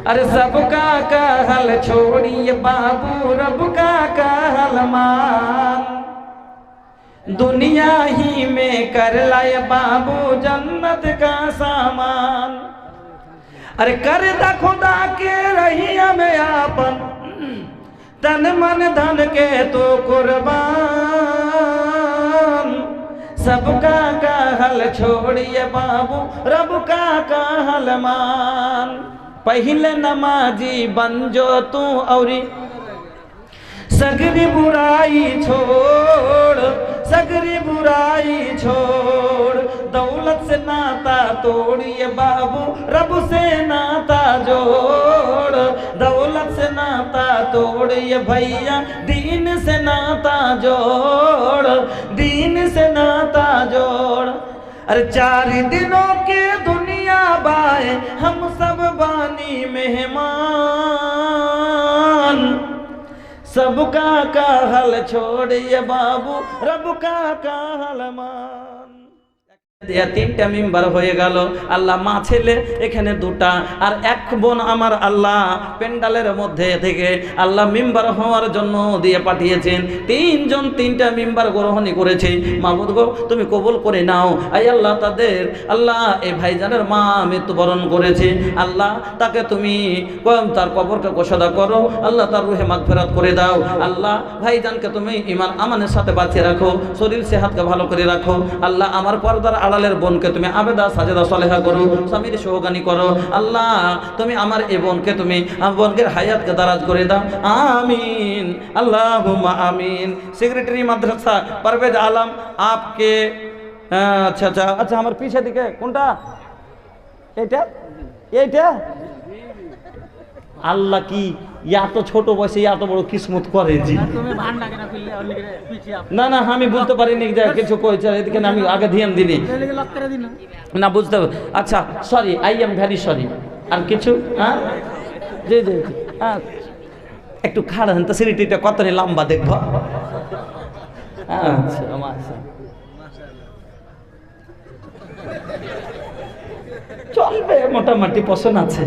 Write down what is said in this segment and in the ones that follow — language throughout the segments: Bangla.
अरे सबका कहल छोड़िए बाबू, रब का कहल मान। दुनिया ही में कर लाए बाबू जन्नत का सामान। अरे कर दा खुदा के रही हमें आपन, तन मन धन के तो कुर्बान। सबका कहल छोड़िए बाबू, रब का कहल मान। पहले नमाजी बन जो तू औरी सगरी बुराई छोड़, सगरी बुराई छोड़। दौलत से नाता तोड़िए बाबू, रब से नाता जोड़। दौलत से नाता तोड़िए भैया, दीन से नाता जोड़, दीन से नाता जोड़। अरे 4 दिनों के दुनिया बाए, हम सब बानी मेहमान। सबका कहल छोड़िए बाबू, रब का कहल मान। 3টা মেম্বার হয়ে গেল, আল্লাহ মা ছেলে এখানে 2টা আর 1 বোন আমার আল্লাহ পেন্ডালের মধ্যে থেকে আল্লাহ মেম্বার হওয়ার জন্য দিয়ে পাঠিয়েছেন। 3 জন 3টা মেম্বার গ্রহণই করেছে। মাবুদ গো তুমি কবুল করে নাও। আই আল্লাহ তাদের আল্লাহ এই ভাইজানের মা মৃত্যুবরণ করেছে, আল্লাহ তাকে তুমি তার কবরকে কোষাদা করো, আল্লাহ তার রুহে মাগফিরাত করে দাও। আল্লাহ ভাইজানকে তুমি ঈমান আমানের সাথে বাঁচিয়ে রাখো, শরীর সেহাতকে ভালো করে রাখো। আল্লাহ আমার পর্দার আড়ালের বোনকে তুমি আবেদা সাজেদা সলেহা করো, স্বামীর সোহাগানি করো। আল্লাহ তুমি আমার এই বোনকে তুমি আমার বোনকে হায়াতকে দারাজ করে দাও, আমিন আল্লাহুম্মা আমিন। সেক্রেটারি মাদ্রাসা পারভেজ আলম আপকে আচ্ছা আচ্ছা আচ্ছা আমার পিছে দিকে কোনটা, এইটা এইটা। আল্লাহ কি এত ছোট বয়সে এত বড় কিসমত করে জি। না না আমি বুঝতে পারিনি যে কিছু কইছে, এদিকে আমি আগে ধ্যান দিনি না বুঝতে। আচ্ছা sorry, I am very sorry. আর কিছু হ্যাঁ জি জি জি হ্যাঁ একটু খাড়া হেন তো সিঁড়িটা কত লম্বা দেখবো। আচ্ছা আচ্ছা চলবে, মোটামুটি পছন্দ আছে,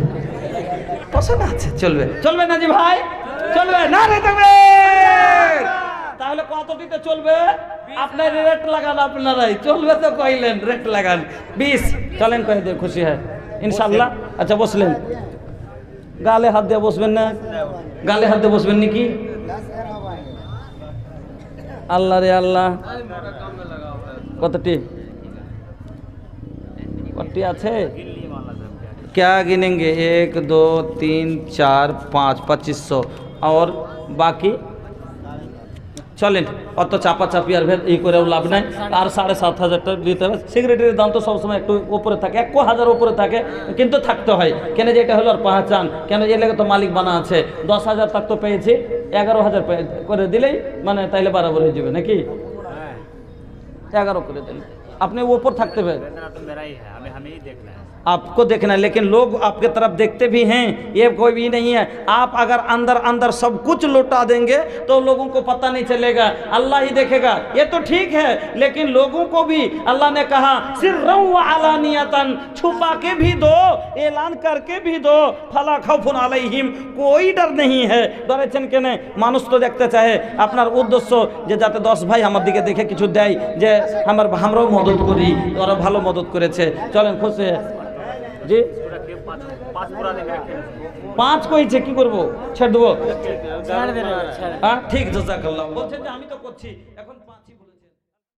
পছন্দ আছে, চলবে চলবে না জি ভাই, চলবে না রে তবে। তাহলে কতটিতে চলবে? আপনার রেট লাগান, আপনারাই চলবে তো কইলেন, রেট লাগান 20 চলেন কয়ে দিয়ে খুশি হয় ইনশাআল্লাহ। আচ্ছা বসলেন, গালে হাত দিয়ে বসবেন না, গালে হাত দিয়ে বসবেন নাকি? আল্লাহ রে আল্লাহ, কতটি কতটি আছে क्या गिनेंगे? 1 2 3 4 5 2500 और बाकी चलें অত চাপাচাপি আর এই করেও লাভ নাই। আর 7,500 টাকা দিতে হবে। সিগারেটের দাম তো সবসময় একটু উপরে থাকে, 1,000 উপরে থাকে, কিন্তু থাকতে হয় কেন যে এটা হলো আর পাঁচান কেন এর লেগে তো মালিক বানা আছে। 10,000 টাকা তো পেয়েছি, 11,000 করে দিলেই মানে তাইলে বরাবর হয়ে যাবে নাকি? 11 করে দিন, আপনি ऊपर थकते हुए आपको देखना है, लेकिन लोग आपके तरफ देखते भी हैं, ये कोई भी नहीं है। आप अगर अंदर अंदर सब कुछ लौटा देंगे तो लोगों को पता नहीं चलेगा, अल्लाह ही देखेगा। ये तो ठीक है, लेकिन लोगों को भी अल्लाह ने कहा सिर्रन व अलानियतन, छुपा के भी दो, ऐलान करके भी दो, फला खौफुन अलैहिम, कोई डर नहीं है। डरेছেন কেন? মানুষ তো দেখতে চায় আপনার উদ্দেশ্য যে যাতে 10 ভাই আমার দিকে দেখে কিছু দেয়, যে আমরাও মদত করি, ওরা ভালো মদত করেছে। চলেন খুশি জি। 5 কইছে কি করব? ছেড়ে দেবো? হ্যাঁ ঠিক, জাযাকাল্লাহ। বলছেন যে আমি তো করছি, এখন 5ই বলে